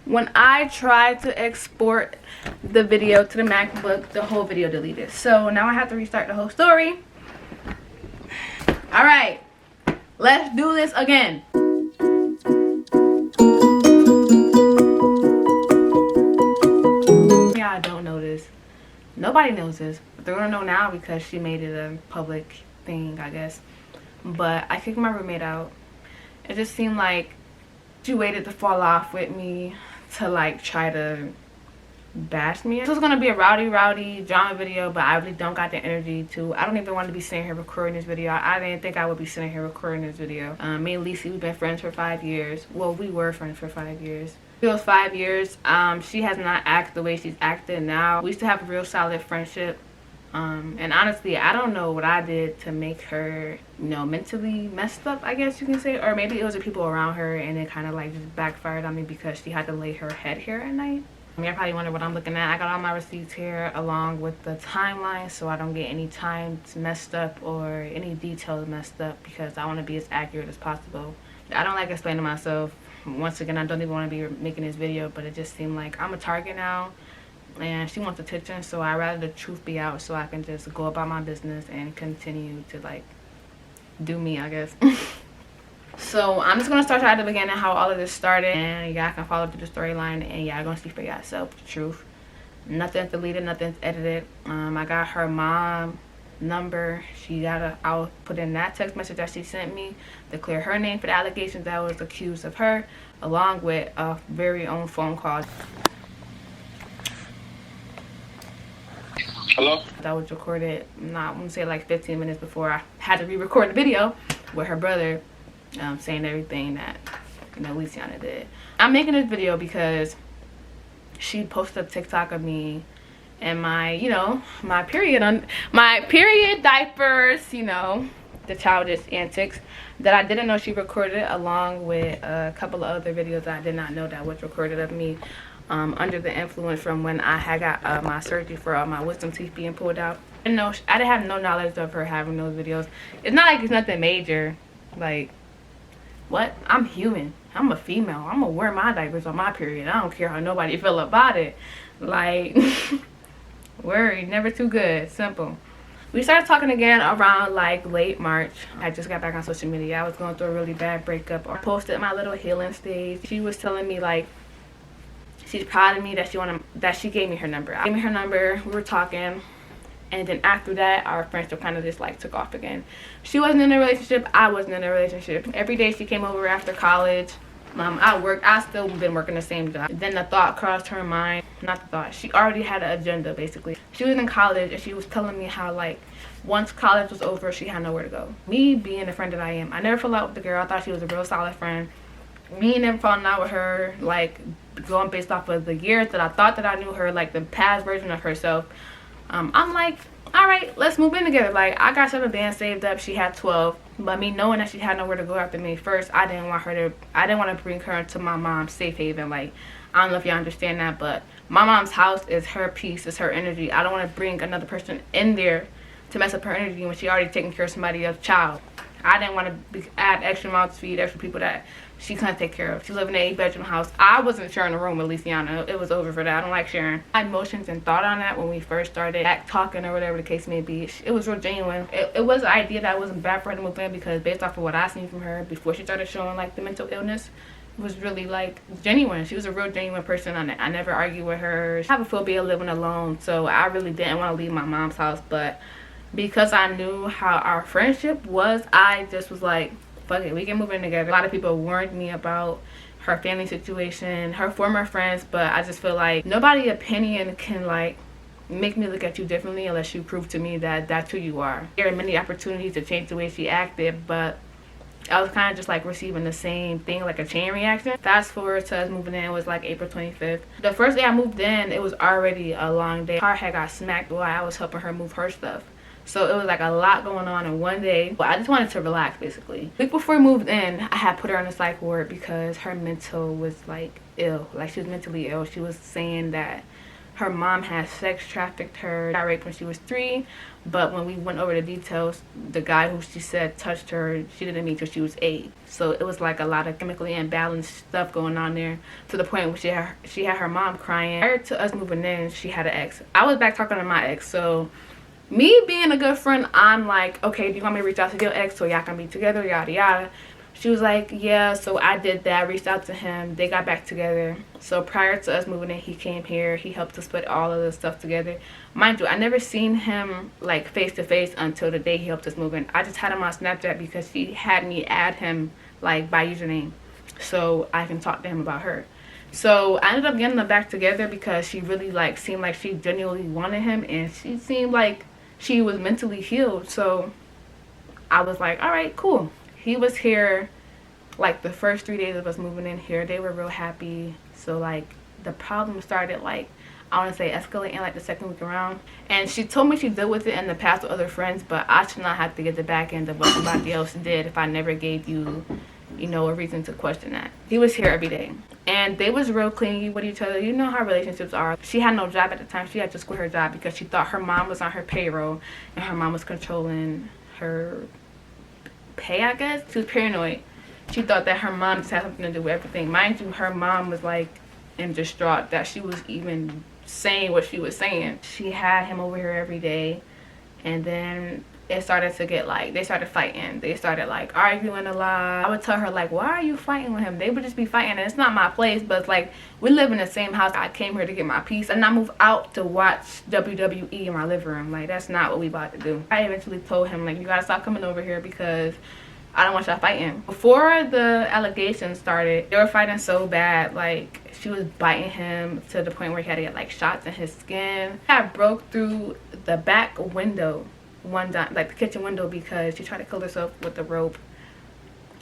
When I tried to export the video to the MacBook, the whole video deleted. So now I have to restart the whole story. All right, let's do this again. Yeah, I don't know this. Nobody knows this, but they're gonna know now because she made it a public thing, I guess. But I kicked my roommate out. It just seemed like she waited to fall off with me to like try to bash me. This was gonna be a rowdy drama video, but I really don't got the energy to. I don't even want to be sitting here recording this video. I didn't think I would be sitting here recording this video. Me and Lisa, we've been friends for 5 years. Well, we were friends for 5 years. Those 5 years, she has not acted the way she's acting now. We used to have a real solid friendship. And honestly, I don't know what I did to make her, you know, mentally messed up, I guess you can say. Or maybe it was the people around her and it kind of like just backfired on me because she had to lay her head here at night. I mean, I probably wonder what I'm looking at. I got all my receipts here along with the timeline so I don't get any times messed up or any details messed up because I want to be as accurate as possible. I don't like explaining myself. Once again, I don't even want to be making this video, but it just seemed like I'm a target now and she wants attention, so I'd rather the truth be out so I can just go about my business and continue to like do me, I guess. So I'm just gonna start at the beginning how all of this started, and y'all can follow through the storyline and y'all gonna see for yourself the truth. Nothing's deleted, nothing's edited. I got her mom number. I'll put in that text message that she sent me to clear her name for the allegations that was accused of her, along with a very own phone call. Hello? That was recorded, I'm gonna say like 15 minutes before I had to re-record the video with her brother saying everything that, you know, Luciana did. I'm making this video because she posted a TikTok of me and my, you know, my period diapers, you know, the childish antics that I didn't know she recorded, along with a couple of other videos that I did not know that was recorded of me under the influence from when I had got my surgery for all my wisdom teeth being pulled out. I didn't have no knowledge of her having those videos. It's not like it's nothing major. Like, what? I'm human. I'm a female. I'm gonna wear my diapers on my period. I don't care how nobody feel about it. Like, worry, never too good. Simple. We started talking again around like late March. I just got back on social media. I was going through a really bad breakup. I posted my little healing stage. She was telling me like she's proud of me that she gave me her number. I gave me her number. We were talking. And then after that, our friendship kind of just like took off again. She wasn't in a relationship. I wasn't in a relationship. Every day she came over after college. I still been working the same job. Then the thought crossed her mind. Not the thought. She already had an agenda, basically. She was in college and she was telling me how like once college was over, she had nowhere to go. Me being the friend that I am, I never fell out with the girl. I thought she was a real solid friend. Me never falling out with her, like going based off of the years that I thought that I knew her, like the past version of herself. I'm like, all right, let's move in together. Like, I got 7 bands saved up. She had 12. But me knowing that she had nowhere to go after me first, I didn't want to bring her into my mom's safe haven. Like, I don't know if y'all understand that, but my mom's house is her peace, is her energy. I don't want to bring another person in there to mess up her energy when she already taking care of somebody else's child. I didn't want to add extra mouths to feed extra people that she couldn't take care of. She lived in an 8-bedroom house. I wasn't sharing a room with Luciana. It was over for that. I don't like sharing. My emotions and thought on that when we first started talking or whatever the case may be. It was real genuine. It was an idea that wasn't bad for her to move in because based off of what I seen from her before she started showing like the mental illness, it was really like genuine. She was a real genuine person on it. I never argued with her. I have a phobia of living alone, so I really didn't want to leave my mom's house, but because I knew how our friendship was, I just was like, fuck it, we can move in together. A lot of people warned me about her family situation, her former friends, but I just feel like nobody's opinion can like make me look at you differently unless you prove to me that that's who you are. There are many opportunities to change the way she acted, but I was kind of just like receiving the same thing, like a chain reaction. Fast forward to us moving in, it was like April 25th. The first day I moved in, it was already a long day. Car had got smacked while I was helping her move her stuff. So it was like a lot going on in one day. But I just wanted to relax, basically. The week before we moved in, I had put her on a psych ward because her mental was like ill. Like, she was mentally ill. She was saying that her mom had sex trafficked her, got raped when she was 3, but when we went over the details, the guy who she said touched her, she didn't meet till she was 8. So it was like a lot of chemically imbalanced stuff going on there, to the point where she had her mom crying. Prior to us moving in, she had an ex. I was back talking to my ex, so me being a good friend, I'm like, okay, do you want me to reach out to your ex so y'all can be together, yada yada. She was like, yeah. So I did that, reached out to him, they got back together. So prior to us moving in, he came here, he helped us put all of the stuff together. Mind you, I never seen him like face to face until the day he helped us move in. I just had him on Snapchat because she had me add him like by username so I can talk to him about her. So I ended up getting them back together because she really like seemed like she genuinely wanted him, and she seemed like she was mentally healed. So I was like, all right, cool. He was here like the first 3 days of us moving in here. They were real happy. So like the problem started, like, I want to say escalating like the second week around. And she told me she dealt with it in the past with other friends, but I should not have to get the back end of what somebody else did if I never gave you, you know, a reason to question that. He was here every day, and they was real clingy with each other. You know how relationships are. She had no job at the time. She had just quit her job because she thought her mom was on her payroll and her mom was controlling her pay, I guess. She was paranoid. She thought that her mom just had something to do with everything. Mind you, her mom was like in distraught that she was even saying what she was saying. She had him over here every day, and then it started to get like, they started fighting. They started like arguing a lot. I would tell her like, why are you fighting with him? They would just be fighting, and it's not my place, but it's like, we live in the same house. I came here to get my peace and not move out to watch WWE in my living room. Like, that's not what we about to do. I eventually told him like, you gotta stop coming over here because I don't want y'all fighting. Before the allegations started, they were fighting so bad. Like, she was biting him to the point where he had to get like shots in his skin. I broke through the back window one time, like the kitchen window, because she tried to kill herself with the rope.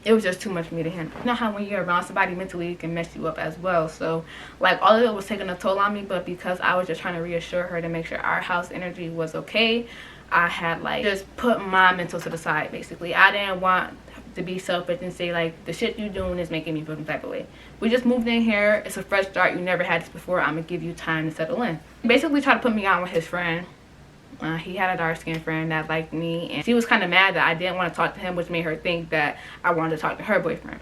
It was just too much for me to handle. You know how when you're around somebody mentally, it can mess you up as well. So like all of it was taking a toll on me, but because I was just trying to reassure her to make sure our house energy was okay, I had like just put my mental to the side. Basically, I didn't want to be selfish and say like, the shit you doing is making me feel some type of way. We just moved in here, it's a fresh start, you never had this before, I'm gonna give you time to settle in. He basically tried to put me on with his friend. He had a dark-skinned friend that liked me, and she was kind of mad that I didn't want to talk to him, which made her think that I wanted to talk to her boyfriend.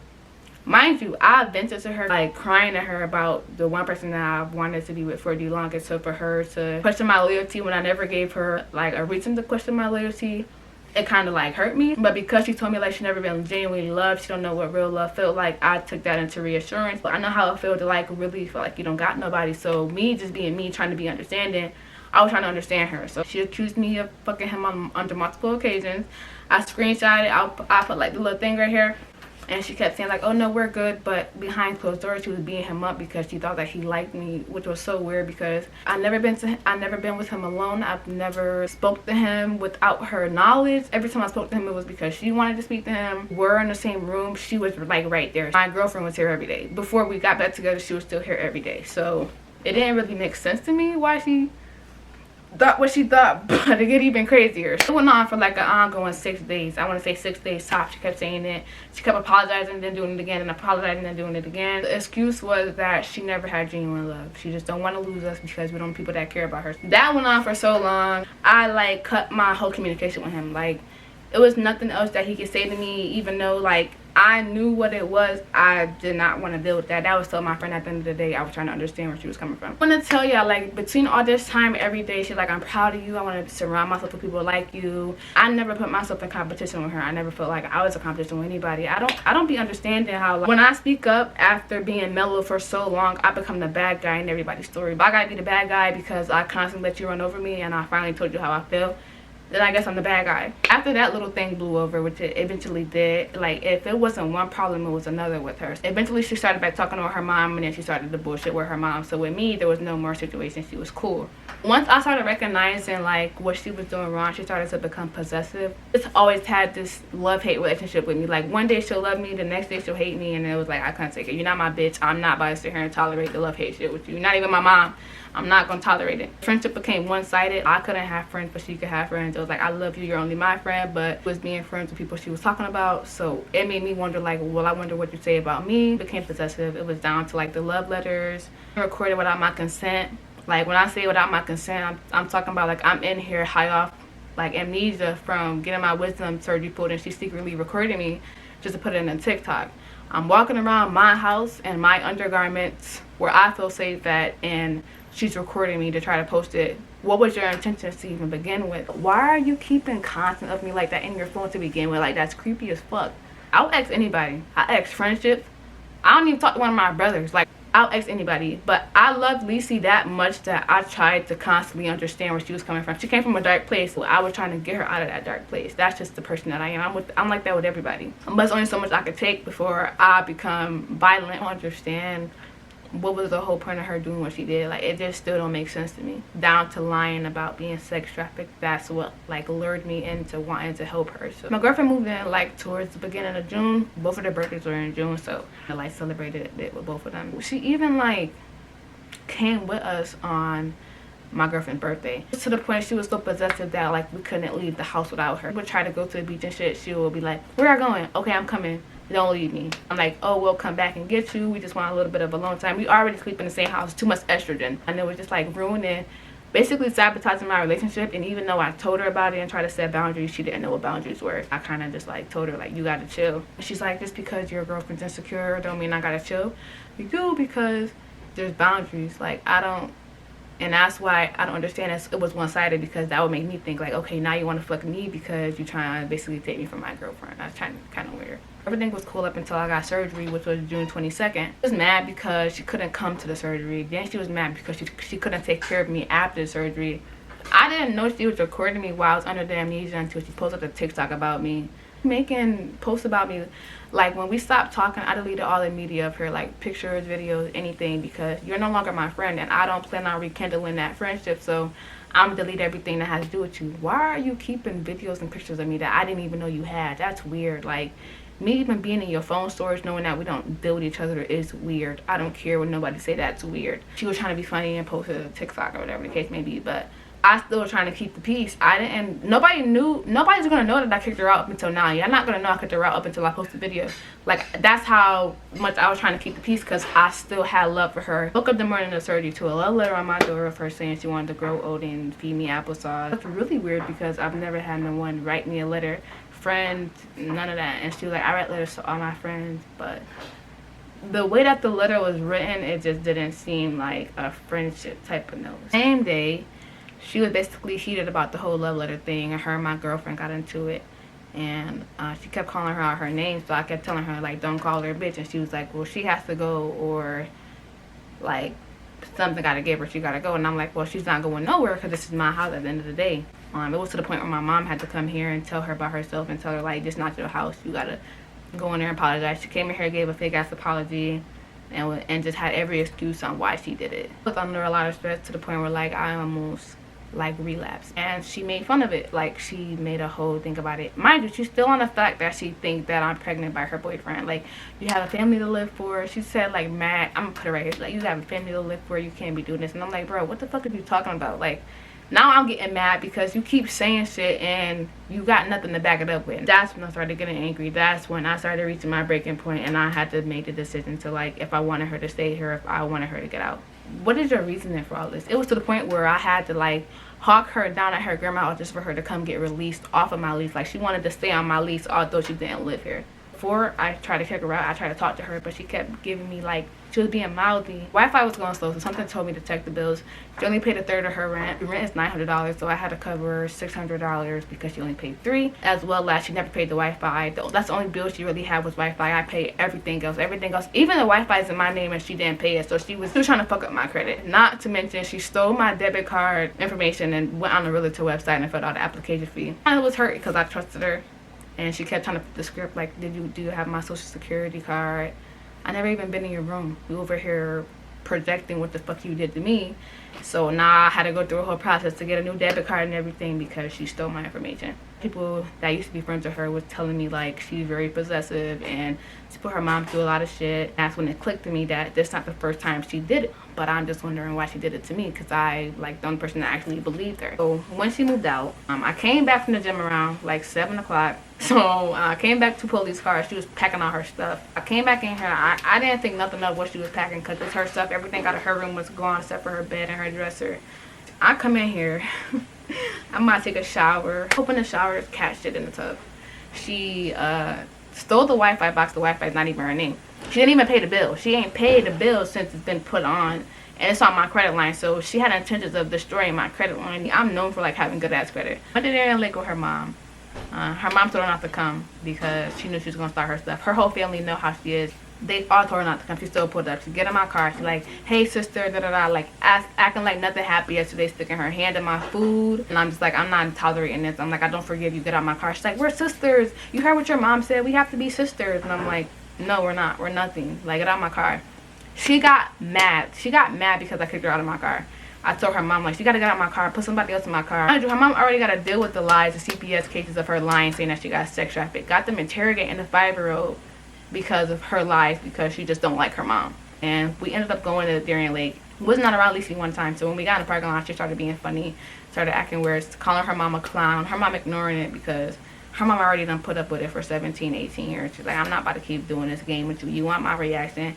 Mind you, I vented to her, like crying to her about the one person that I wanted to be with for the longest. So for her to question my loyalty when I never gave her like a reason to question my loyalty, it kind of like hurt me. But because she told me like she never been genuinely loved, she don't know what real love felt like, I took that into reassurance. But I know how it felt to like really feel like you don't got nobody. So me just being me, trying to be understanding, I was trying to understand her. So she accused me of fucking him under multiple occasions. I screenshot it. I put like the little thing right here. And she kept saying like, oh no, we're good. But behind closed doors, she was beating him up because she thought that he liked me, which was so weird because I never been with him alone. I've never spoke to him without her knowledge. Every time I spoke to him, it was because she wanted to speak to him. We're in the same room. She was like right there. My girlfriend was here every day. Before we got back together, she was still here every day. So it didn't really make sense to me why she thought what she thought, but it get even crazier. It went on for like an ongoing 6 days. I want to say 6 days top. She kept saying it. She kept apologizing, then doing it again, and apologizing, then doing it again. The excuse was that she never had genuine love. She just don't want to lose us because we don't have people that care about her. That went on for so long. I like cut my whole communication with him. Like, it was nothing else that he could say to me, even though like I knew what it was. I did not want to deal with that. That was still my friend at the end of the day. I was trying to understand where she was coming from. I want to tell y'all, like, between all this time, every day, she's like, I'm proud of you. I want to surround myself with people like you. I never put myself in competition with her. I never felt like I was a competition with anybody. I don't be understanding how, like, when I speak up after being mellow for so long, I become the bad guy in everybody's story. But I gotta be the bad guy because I constantly let you run over me, and I finally told you how I feel. Then I guess I'm the bad guy. After that little thing blew over, which it eventually did, like, if it wasn't one problem, it was another with her. Eventually she started back talking to her mom, and then she started the bullshit with her mom. So with me, there was no more situation. She was cool. Once I started recognizing like what she was doing wrong, she started to become possessive. It's always had this love-hate relationship with me. Like, one day she'll love me, the next day she'll hate me, and it was like, I couldn't take it. You're not my bitch. I'm not about to sit here and tolerate the love-hate shit with you. You're not even my mom. I'm not gonna tolerate it. Friendship became one-sided. I couldn't have friends, but she could have friends. It was like, I love you, you're only my friend, but it was being friends with people she was talking about. So it made me wonder, like, well, I wonder what you say about me. It became possessive. It was down to like the love letters recorded without my consent. Like, when I say without my consent, I'm talking about, like, I'm in here high off, like, amnesia from getting my wisdom surgery pulled, and she secretly recorded me just to put it in TikTok. I'm walking around my house in my undergarments where I feel safe at, and she's recording me to try to post it. What was your intentions to even begin with? Why are you keeping content of me like that in your phone to begin with? Like, that's creepy as fuck. I'll ex anybody. I ex friendships. I don't even talk to one of my brothers. Like, I'll ex anybody. But I loved Lacey that much that I tried to constantly understand where she was coming from. She came from a dark place, so I was trying to get her out of that dark place. That's just the person that I am. I'm like that with everybody. But there's only so much I could take before I become violent. I don't understand what was the whole point of her doing what she did. Like, it just still don't make sense to me. Down to lying about being sex trafficked. That's what, like, lured me into wanting to help her. So my girlfriend moved in, like, towards the beginning of June. Both of their birthdays were in June, so I, like, celebrated it with both of them. She even, like, came with us on my girlfriend's birthday, to the point she was so possessive that, like, we couldn't leave the house without her. We would try to go to the beach and shit. She would be like, where are you going? Okay, I'm coming. Don't leave me. I'm like, oh, we'll come back and get you. We just want a little bit of alone time. We already sleep in the same house. Too much estrogen. And it was just, like, ruining, basically sabotaging my relationship. And even though I told her about it and tried to set boundaries, she didn't know what boundaries were. I kind of just, like, told her, like, you gotta chill. And she's like, just because your girlfriend's insecure don't mean I gotta chill. You do, because there's boundaries. Like, I don't. And that's why I don't understand it was one-sided, because that would make me think, like, okay, now you want to fuck me because you're trying to basically take me from my girlfriend. That's kind of weird. Everything was cool up until I got surgery, which was June 22nd. She was mad because she couldn't come to the surgery. Then she was mad because she couldn't take care of me after the surgery. I didn't know she was recording me while I was under the amnesia until she posted a TikTok about me. Making posts about me. Like, when we stopped talking, I deleted all the media of her, like pictures, videos, anything, because you're no longer my friend and I don't plan on rekindling that friendship. So I'm gonna delete everything that has to do with you. Why are you keeping videos and pictures of me that I didn't even know you had? That's weird. Like, me even being in your phone storage, knowing that we don't deal with each other, is weird. I don't care what nobody say, that's weird. She was trying to be funny and posted a TikTok or whatever the case may be, but I still was trying to keep the peace. Nobody's gonna know that I kicked her out up until now. You're not gonna know I kicked her out up until I post the video. Like, that's how much I was trying to keep the peace, because I still had love for her. Woke up the morning of surgery to a love letter on my door of her saying she wanted to grow old and feed me applesauce. That's really weird, because I've never had no one write me a letter. Friend, none of that. And she was like, I write letters to all my friends, but the way that the letter was written, it just didn't seem like a friendship type of note. Same day, she was basically heated about the whole love letter thing, and her and my girlfriend got into it, and she kept calling her out her name, so I kept telling her, like, don't call her a bitch, and she was like, well, she has to go, or, like, something gotta give her, she gotta go. And I'm like, well, she's not going nowhere, because this is my house at the end of the day. It was to the point where my mom had to come here and tell her about herself and tell her, like, this is not your house, you gotta go in there and apologize. She came in here, gave a fake ass apology, and just had every excuse on why she did it. I was under a lot of stress to the point where, like, I almost, like, relapse. And she made fun of it. Like, she made a whole thing about it. Mind you, she's still on the fact that she thinks that I'm pregnant by her boyfriend. Like, you have a family to live for. She said, like, mad, I'm gonna put it right here, like, you have a family to live for, you can't be doing this. And I'm like, bro, what the fuck are you talking about? Like, now I'm getting mad because you keep saying shit and you got nothing to back it up with. That's when I started getting angry. That's when I started reaching my breaking point, and I had to make the decision to, like, if I wanted her to stay here, if I wanted her to get out. What is your reasoning for all this? It was to the point where I had to, like, hawk her down at her grandma's house just for her to come get released off of my lease. Like, she wanted to stay on my lease although she didn't live here. Before I tried to kick her out, I tried to talk to her, but she kept giving me, like, she was being mouthy. Wi-Fi was going slow, so something told me to check the bills. She only paid a third of her rent. The rent is $900, so I had to cover $600 because she only paid $300, as well as she never paid the Wi-Fi. That's the only bill she really had was Wi-Fi. I paid everything else. Everything else, even the Wi-Fi is in my name, and she didn't pay it, so she was still trying to fuck up my credit. Not to mention, she stole my debit card information and went on the realtor website and filled out the application fee. I was hurt because I trusted her, and she kept trying to flip the script, like, do you have my social security card? I never even been in your room. You over here projecting what the fuck you did to me. So now I had to go through a whole process to get a new debit card and everything because she stole my information. People that used to be friends with her was telling me like she's very possessive and she put her mom through a lot of shit. That's when it clicked to me that this not the first time she did it, but I'm just wondering why she did it to me, because I like the only person that actually believed her. So when she moved out, I came back from the gym around like 7 o'clock. So I came back to police car. She was packing all her stuff. I came back in here. I didn't think nothing of what she was packing because it's her stuff. Everything out of her room was gone except for her bed and her dresser. I come in here. I'm about to take a shower. Open the shower, cat shit in the tub. She stole the Wi-Fi box. The Wi-Fi is not even her name. She didn't even pay the bill. She ain't paid the bill since it's been put on. And it's on my credit line. So she had intentions of destroying my credit line. I'm known for like having good ass credit. I went there and linked with her mom. Her mom told her not to come because she knew she was going to start her stuff. Her whole family know how she is. They all told her not to come. She still pulled up. She get in my car. She's like, hey, sister, da-da-da. Like, acting like nothing happened yesterday, sticking her hand in my food. And I'm just like, I'm not tolerating this. I'm like, I don't forgive you. Get out of my car. She's like, we're sisters. You heard what your mom said. We have to be sisters. And I'm like, no, we're not. We're nothing. Like, get out of my car. She got mad. She got mad because I kicked her out of my car. I told her mom, like, you gotta get out of my car, put somebody else in my car. Her mom already gotta deal with the lies, the CPS cases of her lying, saying that she got sex trafficked. Got them interrogating the 5-year-old because of her lies, because she just don't like her mom. And we ended up going to Darien Lake. Was not around Lacey one time, so when we got in the parking lot, she started being funny, started acting weird, calling her mom a clown. Her mom ignoring it because her mom already done put up with it for 17, 18 years. She's like, I'm not about to keep doing this game with you. You want my reaction?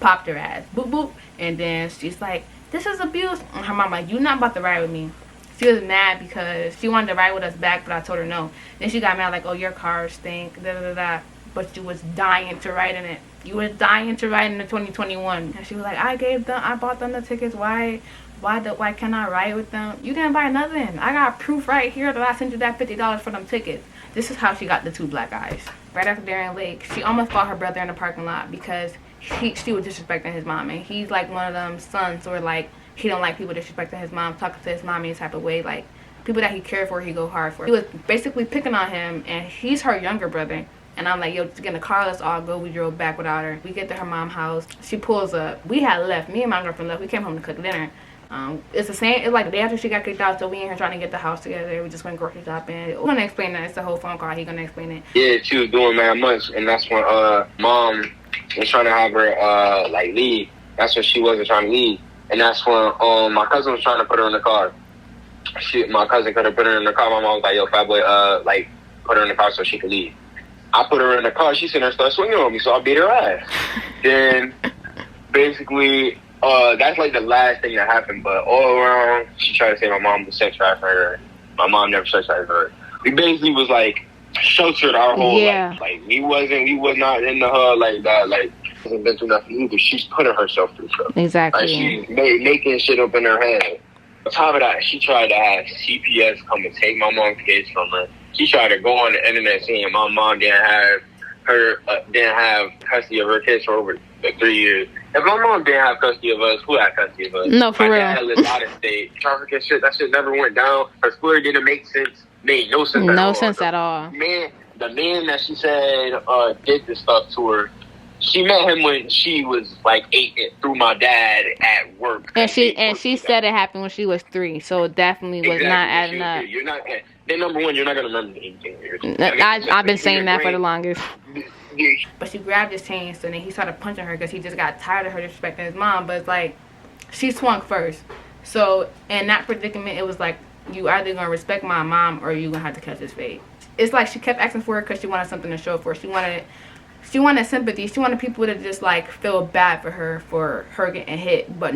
Popped her ass. Boop, boop. And then she's like, this is abuse. And her mom like, you not about to ride with me. She was mad because she wanted to ride with us back, but I told her no. Then she got mad like, oh, your cars stink, da da da da. But you was dying to ride in it. You was dying to ride in the 2021. And she was like, I bought them the tickets. Why can't I ride with them? You didn't buy nothing. I got proof right here that I sent you that $50 for them tickets. This is how she got the 2 black eyes. Right after Darien Lake, she almost fought her brother in the parking lot because she was disrespecting his mom. And he's like one of them sons where like he don't like people disrespecting his mom, talking to his mom any type of way. Like people that he cared for, he go hard for. He was basically picking on him, and he's her younger brother. And I'm like, yo, just get in the car, let's all go. We drove back without her. We get to her mom's house. She pulls up. We had left. Me and my girlfriend left. We came home to cook dinner. It's the same. It's like the day after she got kicked out, so we in here trying to get the house together. We just went grocery shopping. We're gonna explain that. It's a whole phone call. He gonna explain it. Yeah, she was doing mad much, and that's when mom was trying to have her like leave. That's when she wasn't trying to leave, and that's when my cousin was trying to put her in the car. My cousin couldn't put her in the car. My mom was like, yo, fat boy, like put her in the car so she could leave. I put her in the car. She sitting there, started swinging on me, so I beat her ass. Then, basically, that's like the last thing that happened. But all around, she tried to say my mom was sex trafficked her. My mom never sex trafficked her. We basically was like sheltered our whole life. Like we was not in the hood like that. Like hasn't been through nothing either. She's putting herself through stuff. Exactly. Like she's making shit up in her head. On top of that, she tried to have CPS come and take my mom's kids from her. She tried to go on the internet saying my mom didn't have custody of her kids for over 3 years. If my mom didn't have custody of us, who had custody of us? No, for real. My dad lived out of state. Trafficking shit, that shit never went down. Her story didn't make sense. Made no sense at all. No sense at all. The man that she said did this stuff to her, she met him when she was like 8 through my dad at work. And she said it happened when she was 3, so it definitely was not adding up. You're not. Then number one, you're not gonna remember anything. I've been saying that for the longest. But she grabbed his chain, so then he started punching her because he just got tired of her disrespecting his mom. But it's like she swung first, so in that predicament, it was like you either gonna respect my mom or you gonna have to catch his fate. It's like she kept asking for it because she wanted something to show for her. She wanted sympathy. She wanted people to just like feel bad for her getting hit, but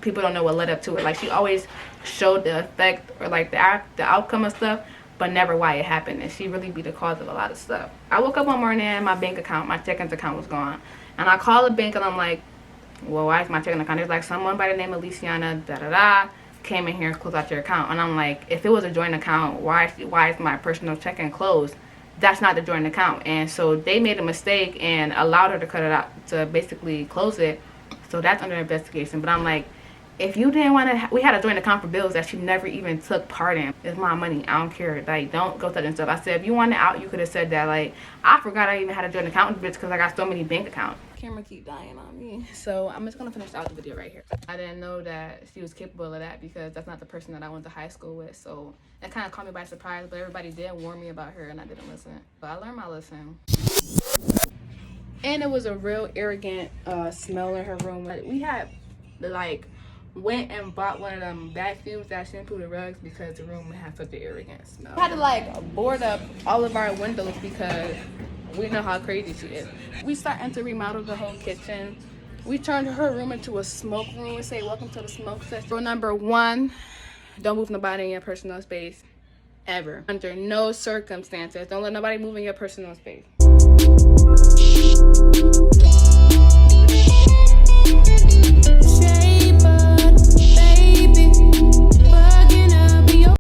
people don't know what led up to it. Like she always showed the effect or like the outcome of stuff, but never why it happened. And she really be the cause of a lot of stuff. I woke up one morning and my bank account, my checking account was gone. And I called the bank and I'm like, well, why is my checking account? There's like someone by the name of Luciana, came in here and closed out your account. And I'm like, if it was a joint account, why is my personal checking closed? That's not the joint account. And so they made a mistake and allowed her to cut it out, to basically close it. So that's under investigation. But I'm like, if you didn't want to, we had a joint account for bills that she never even took part in. It's my money. I don't care. Like, don't go touching stuff. I said, if you wanted out, you could have said that. Like, I forgot I even had a joint account with bitch because I got so many bank accounts. camera keep dying on me. So I'm just gonna finish out the video right here. I didn't know that she was capable of that because that's not the person that I went to high school with. So it kind of caught me by surprise, but everybody did warn me about her and I didn't listen. But I learned my lesson. And it was a real arrogant smell in her room. We had like went and bought one of them vacuums that shampoo the rugs because the room had such an arrogant smell. We had to like board up all of our windows because we know how crazy she is. We started to remodel the whole kitchen. We turned her room into a smoke room and say, welcome to the smoke section. Rule number 1, don't move nobody in your personal space, ever. Under no circumstances. Don't let nobody move in your personal space.